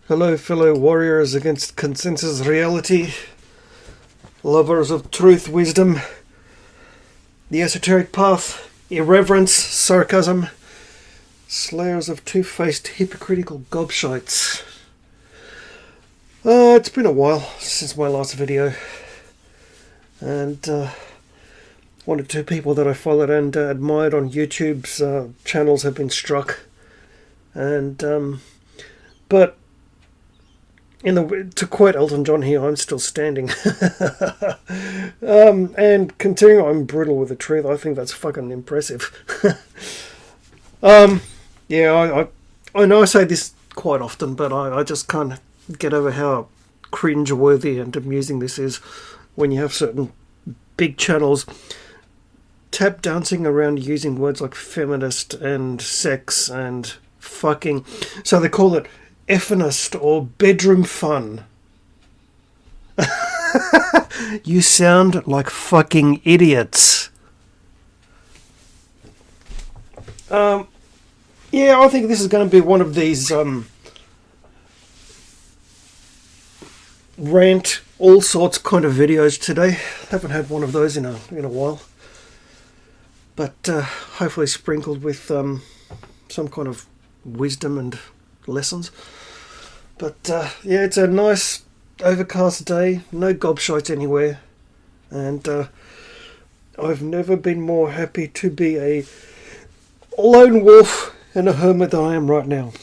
Hello, fellow warriors against consensus reality, lovers of truth, wisdom, the esoteric path, irreverence, sarcasm, slayers of two-faced hypocritical gobshites. It's been a while since my last video, and one or two people that I followed and admired on YouTube's channels have been struck, and but to quote Elton John here, I'm still standing. And considering I'm brutal with the truth, I think that's fucking impressive. Yeah, I know I say this quite often, but I just can't get over how cringe-worthy and amusing this is when you have certain big channels tap dancing around using words like feminist and sex and fucking. So they call it effeminist or bedroom fun. You sound like fucking idiots. Yeah, I think this is going to be one of these rant all sorts kind of videos today. Haven't had one of those in a while, but hopefully sprinkled with some kind of wisdom and lessons. But yeah, it's a nice overcast day, no gobshites anywhere, and I've never been more happy to be a lone wolf and a hermit than I am right now.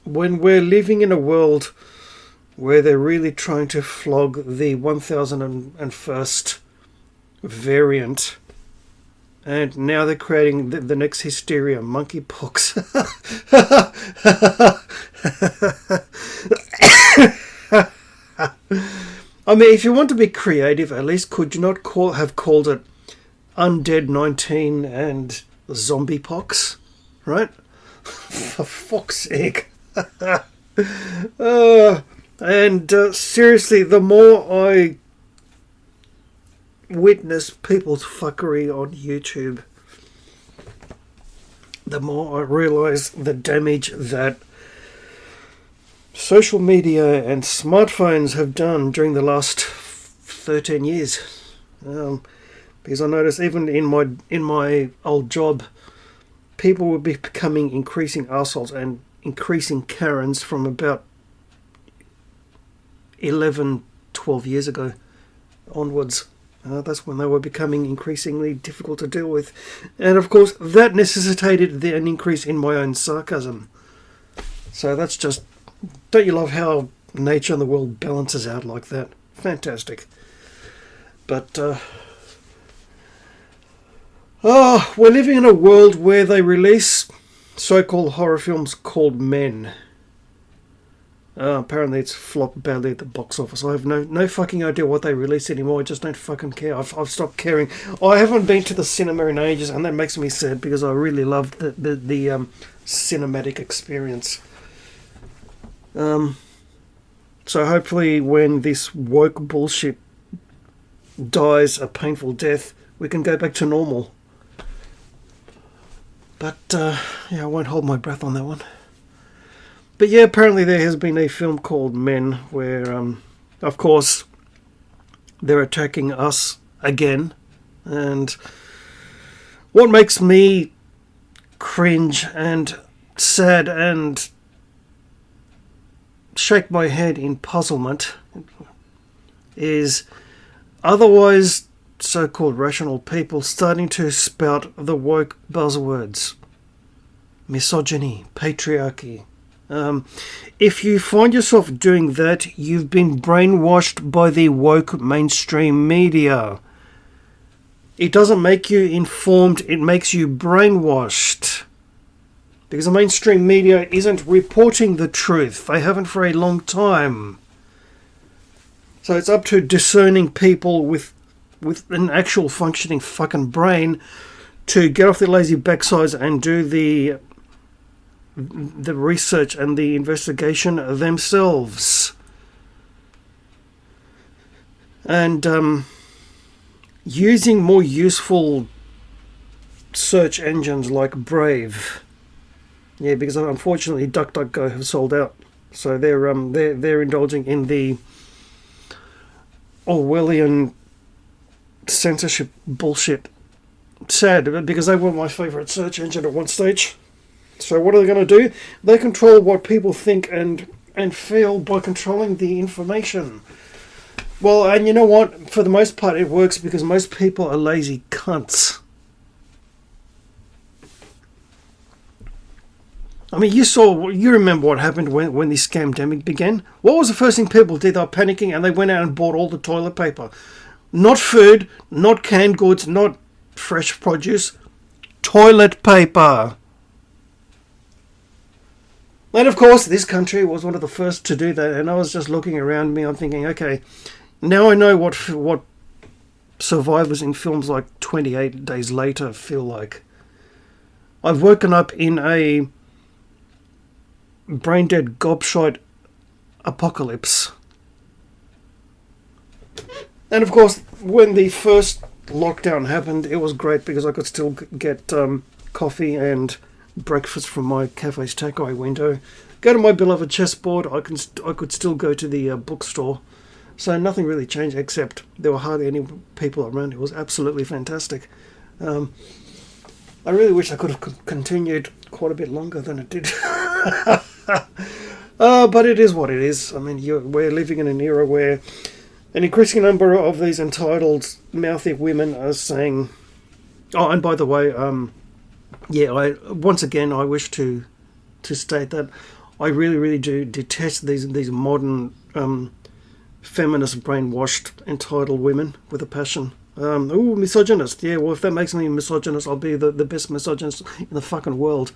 When we're living in a world where they're really trying to flog the 1001st variant, and now they're creating the next hysteria, monkeypox. I mean, if you want to be creative, at least could you not have called it Undead 19 and Zombie Pox, right? For fuck's sake. And seriously, the more I witness people's fuckery on YouTube, the more I realise the damage that social media and smartphones have done during the last 13 years. Because I noticed even in my old job, people would be becoming increasing arseholes and increasing Karens from about 11, 12 years ago onwards. That's when they were becoming increasingly difficult to deal with. And of course, that necessitated an increase in my own sarcasm. So that's just... Don't you love how nature and the world balances out like that? Fantastic. But, we're living in a world where they release so-called horror films called Men. Apparently it's flopped badly at the box office. I have no fucking idea what they release anymore. I just don't fucking care. I've stopped caring. I haven't been to the cinema in ages, and that makes me sad because I really loved the cinematic experience. So hopefully when this woke bullshit dies a painful death, we can go back to normal. But yeah, I won't hold my breath on that one. But yeah, apparently there has been a film called Men where, of course, they're attacking us again. And what makes me cringe and sad and shake my head in puzzlement is otherwise so-called rational people starting to spout the woke buzzwords. Misogyny, patriarchy. If you find yourself doing that, you've been brainwashed by the woke mainstream media. It doesn't make you informed, it makes you brainwashed. Because the mainstream media isn't reporting the truth. They haven't for a long time. So it's up to discerning people with an actual functioning fucking brain to get off their lazy backsides and do the research and the investigation themselves. And using more useful search engines like Brave. Yeah, because unfortunately DuckDuckGo have sold out. So they're indulging in the Orwellian censorship bullshit. Sad, because they were my favourite search engine at one stage. So what are they going to do? They control what people think and feel by controlling the information. Well, and you know what? For the most part, it works because most people are lazy cunts. I mean, you remember what happened when the scamdemic began? What was the first thing people did? They were panicking and they went out and bought all the toilet paper. Not food, not canned goods, not fresh produce. Toilet paper. And of course, this country was one of the first to do that. And I was just looking around me, I'm thinking, okay, now I know what survivors in films like 28 Days Later feel like. I've woken up in a brain-dead gobshite apocalypse. And of course, when the first lockdown happened, it was great because I could still get coffee and breakfast from my cafe's takeaway window. Go to my beloved chessboard. I could still go to the bookstore. So nothing really changed except there were hardly any people around. It was absolutely fantastic. I really wish I could have continued quite a bit longer than it did. But it is what it is. I mean, we're living in an era where an increasing number of these entitled, mouthy women are saying... Oh, and by the way, once again, I wish to state that I really, really do detest these modern feminist, brainwashed, entitled women with a passion. Misogynist. Yeah, well, if that makes me a misogynist, I'll be the best misogynist in the fucking world.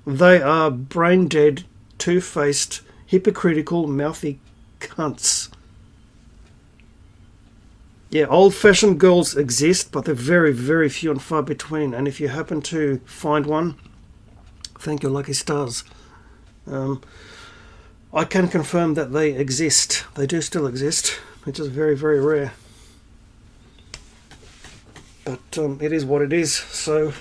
They are brain-dead, two-faced, hypocritical, mouthy cunts. Yeah, old-fashioned girls exist, but they're very, very few and far between. And if you happen to find one, thank your lucky stars. I can confirm that they exist. They do still exist, which is very, very rare. But it is what it is. So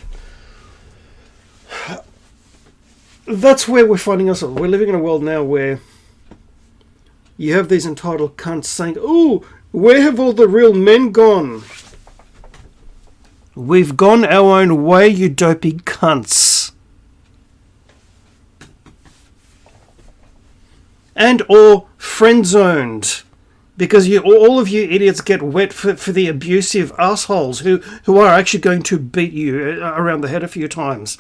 that's where we're finding ourselves. We're living in a world now where you have these entitled cunts saying, "Ooh, where have all the real men gone?" We've gone our own way, you dopey cunts. And or friend-zoned. Because all of you idiots get wet for the abusive assholes who are actually going to beat you around the head a few times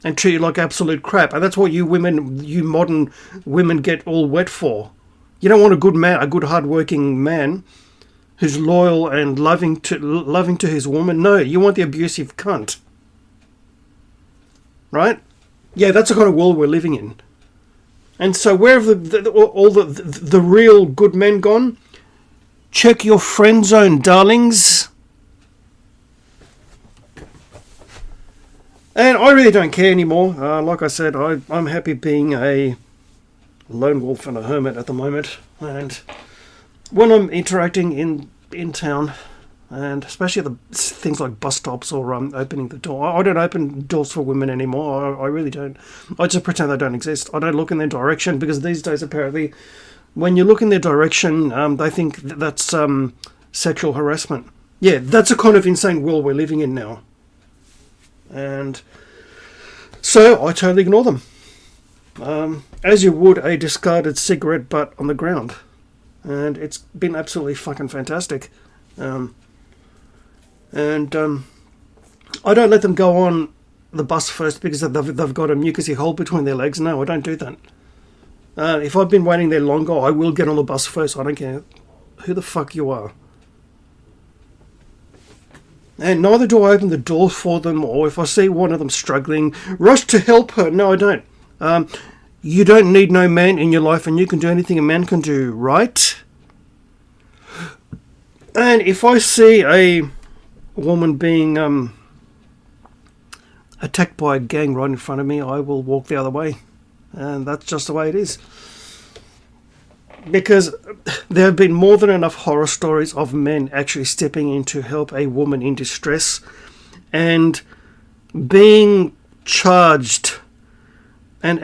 and treat you like absolute crap. And that's what you modern women get all wet for. You don't want a good man, a good hard-working man who's loyal and loving to his woman. No, you want the abusive cunt. Right? Yeah, that's the kind of world we're living in. And so where have all the real good men gone? Check your friend zone, darlings. And I really don't care anymore. Like I said, I'm happy being a lone wolf and a hermit at the moment. And when I'm interacting in town, and especially at the things like bus stops or opening the door, I don't open doors for women anymore. I really don't. I just pretend they don't exist. I don't look in their direction because these days apparently when you look in their direction, they think that's sexual harassment. Yeah, that's a kind of insane world we're living in now. And so I totally ignore them. As you would a discarded cigarette butt on the ground. And it's been absolutely fucking fantastic. I don't let them go on the bus first because they've got a mucousy hole between their legs. No, I don't do that. If I've been waiting there longer, I will get on the bus first. I don't care who the fuck you are. And neither do I open the door for them, or if I see one of them struggling, rush to help her. No, I don't. You don't need no man in your life, and you can do anything a man can do, right? And if I see a woman being attacked by a gang right in front of me, I will walk the other way. And that's just the way it is. Because there have been more than enough horror stories of men actually stepping in to help a woman in distress and being charged and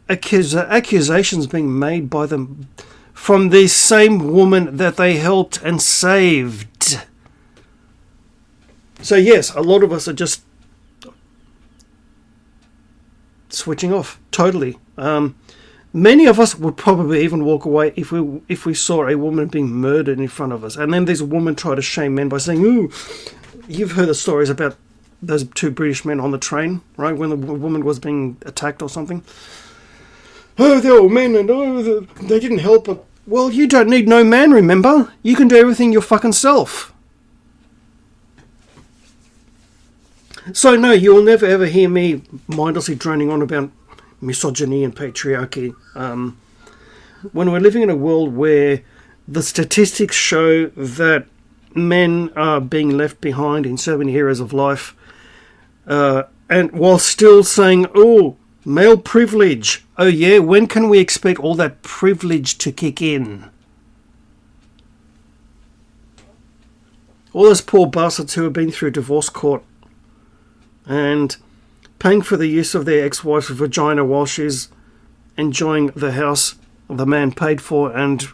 accusations being made by them from the same woman that they helped and saved. So yes, a lot of us are just switching off totally. Many of us would probably even walk away if we saw a woman being murdered in front of us, and then this woman tried to shame men by saying, "Ooh, you've heard the stories about those two British men on the train, right? When the woman was being attacked or something. Oh, they're all men, and they didn't help her." Well, you don't need no man, remember? You can do everything your fucking self. So no, you'll never ever hear me mindlessly droning on about misogyny and patriarchy. When we're living in a world where the statistics show that men are being left behind in so many areas of life, and while still saying, "Oh, male privilege. Oh yeah, when can we expect all that privilege to kick in?" All those poor bastards who have been through divorce court and paying for the use of their ex-wife's vagina while she's enjoying the house the man paid for and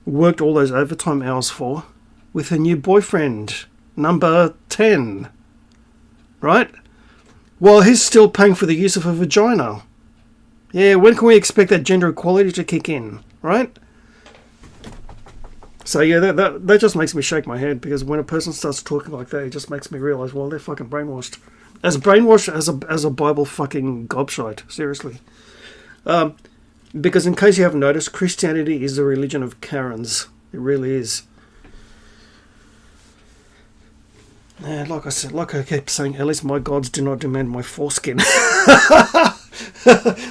worked all those overtime hours for with her new boyfriend, number 10. Right? While he's still paying for the use of her vagina. Yeah, when can we expect that gender equality to kick in? Right? So yeah, that just makes me shake my head, because when a person starts talking like that, it just makes me realise, well, they're fucking brainwashed. As brainwashed as a Bible fucking gobshite, seriously. Because in case you haven't noticed, Christianity is the religion of Karens. It really is. Yeah, like I kept saying, at least my gods do not demand my foreskin.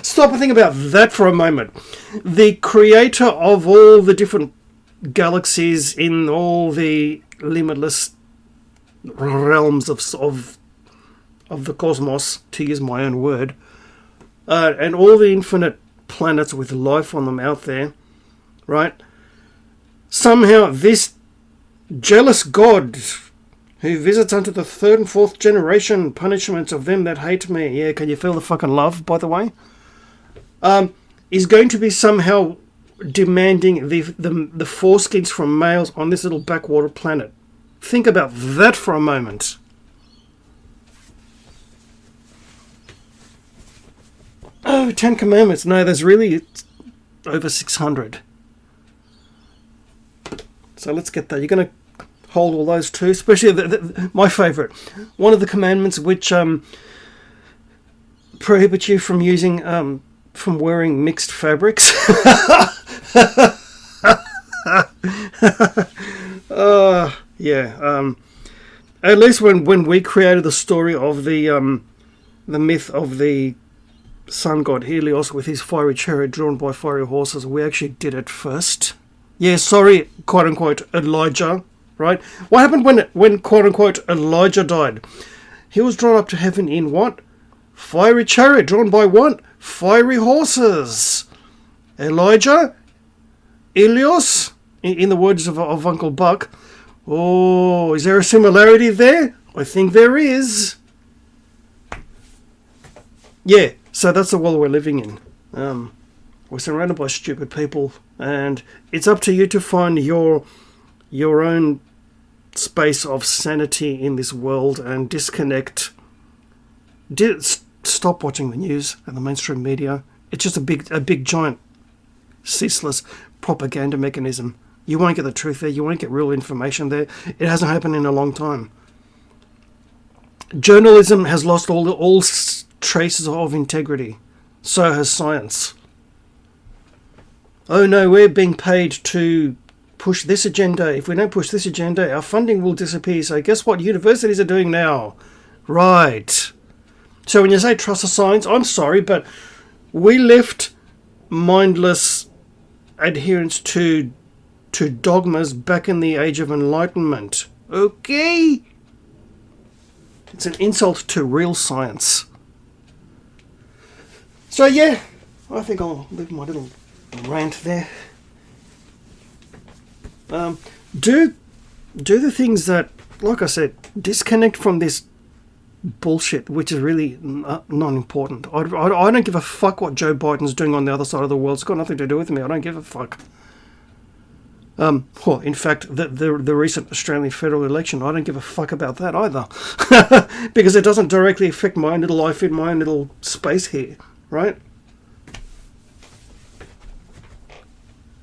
Stop and think about that for a moment. The creator of all the different galaxies in all the limitless realms of the cosmos, to use my own word, and all the infinite planets with life on them out there, right? Somehow this jealous God, who visits unto the third and fourth generation punishment of them that hate me. Yeah, can you feel the fucking love, by the way? Is going to be somehow demanding the foreskins from males on this little backwater planet. Think about that for a moment. Oh, 10 Commandments. No, there's really over 600. So let's get that. You're going to hold all those too, especially my favourite. One of the commandments which prohibits you from using from wearing mixed fabrics. Yeah. At least when we created the story of the myth of the sun god Helios with his fiery chariot drawn by fiery horses, we actually did it first. Yeah, sorry, quote unquote Elijah. Right? What happened when quote-unquote Elijah died? He was drawn up to heaven in what? Fiery chariot drawn by what? Fiery horses. Elijah? Elios? In the words of Uncle Buck. Oh, is there a similarity there? I think there is. Yeah, so that's the world we're living in. We're surrounded by stupid people, and it's up to you to find your own space of sanity in this world and disconnect. Stop watching the news and the mainstream media. It's just a big giant ceaseless propaganda mechanism. You won't get the truth there. You won't get real information there. It hasn't happened in a long time. Journalism has lost all traces of integrity. So has science. Oh no, we're being paid to push this agenda. If we don't push this agenda, our funding will disappear. So guess what universities are doing now? Right. So when you say trust the science, I'm sorry, but we left mindless adherence to dogmas back in the age of enlightenment. Okay? It's an insult to real science. So yeah, I think I'll leave my little rant there. Do the things that, like I said, disconnect from this bullshit, which is really non-important. I don't give a fuck what Joe Biden's doing on the other side of the world. It's got nothing to do with me. I don't give a fuck. Well, in fact, the recent Australian federal election, I don't give a fuck about that either. Because it doesn't directly affect my own little life in my own little space here, right?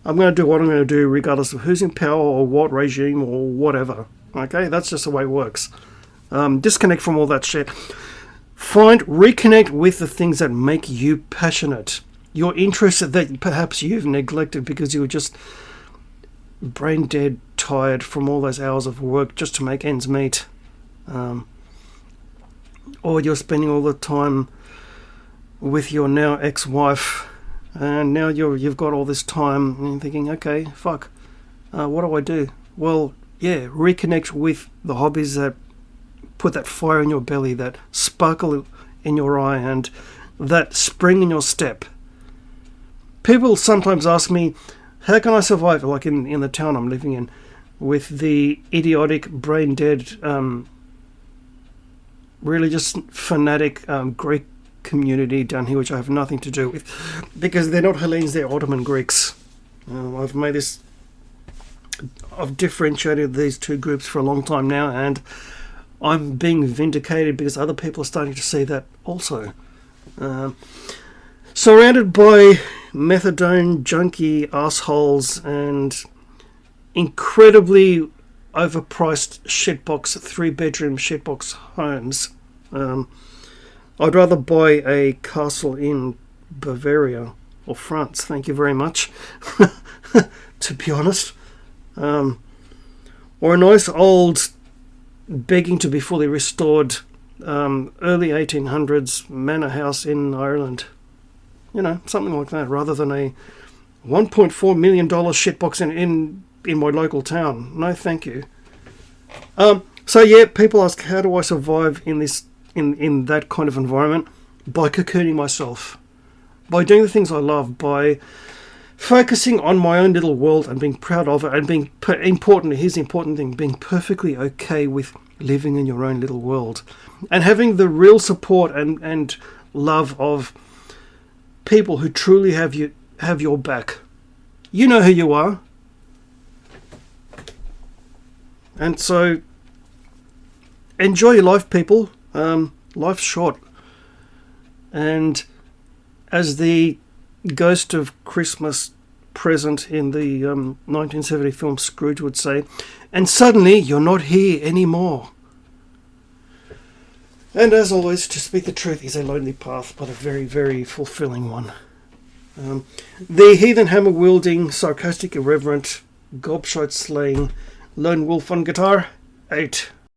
I'm going to do what I'm going to do regardless of who's in power or what regime or whatever. Okay, that's just the way it works. Disconnect from all that shit. Reconnect with the things that make you passionate. Your interests that perhaps you've neglected because you were just brain dead, tired from all those hours of work just to make ends meet. Or you're spending all the time with your now ex-wife, and now you've got all this time and you're thinking, okay, fuck, what do? Well, yeah, reconnect with the hobbies that put that fire in your belly, that sparkle in your eye, and that spring in your step. People sometimes ask me, how can I survive, like in the town I'm living in, with the idiotic, brain-dead, religious, fanatic Greek community down here, which I have nothing to do with, because they're not Hellenes, they're Ottoman Greeks. I've differentiated these two groups for a long time now, and I'm being vindicated because other people are starting to see that also. Surrounded by methadone junkie assholes and incredibly overpriced shitbox 3-bedroom shitbox homes, I'd rather buy a castle in Bavaria or France, thank you very much, to be honest, or a nice old begging to be fully restored early 1800s manor house in Ireland. You know, something like that, rather than a $1.4 million shitbox in my local town. No, thank you. So yeah, people ask, how do I survive in this in that kind of environment? By cocooning myself, by doing the things I love, by focusing on my own little world and being proud of it, and being here's the important thing, being perfectly okay with living in your own little world, and having the real support and love of people who truly have your back. You know who you are. And so enjoy your life, people. Life's short. And as the ghost of Christmas present in the 1970 film Scrooge would say, and suddenly you're not here anymore. And as always, to speak the truth is a lonely path, but a very, very fulfilling one. The heathen hammer-wielding, sarcastic, irreverent, gobshite slaying, lone wolf on guitar, out.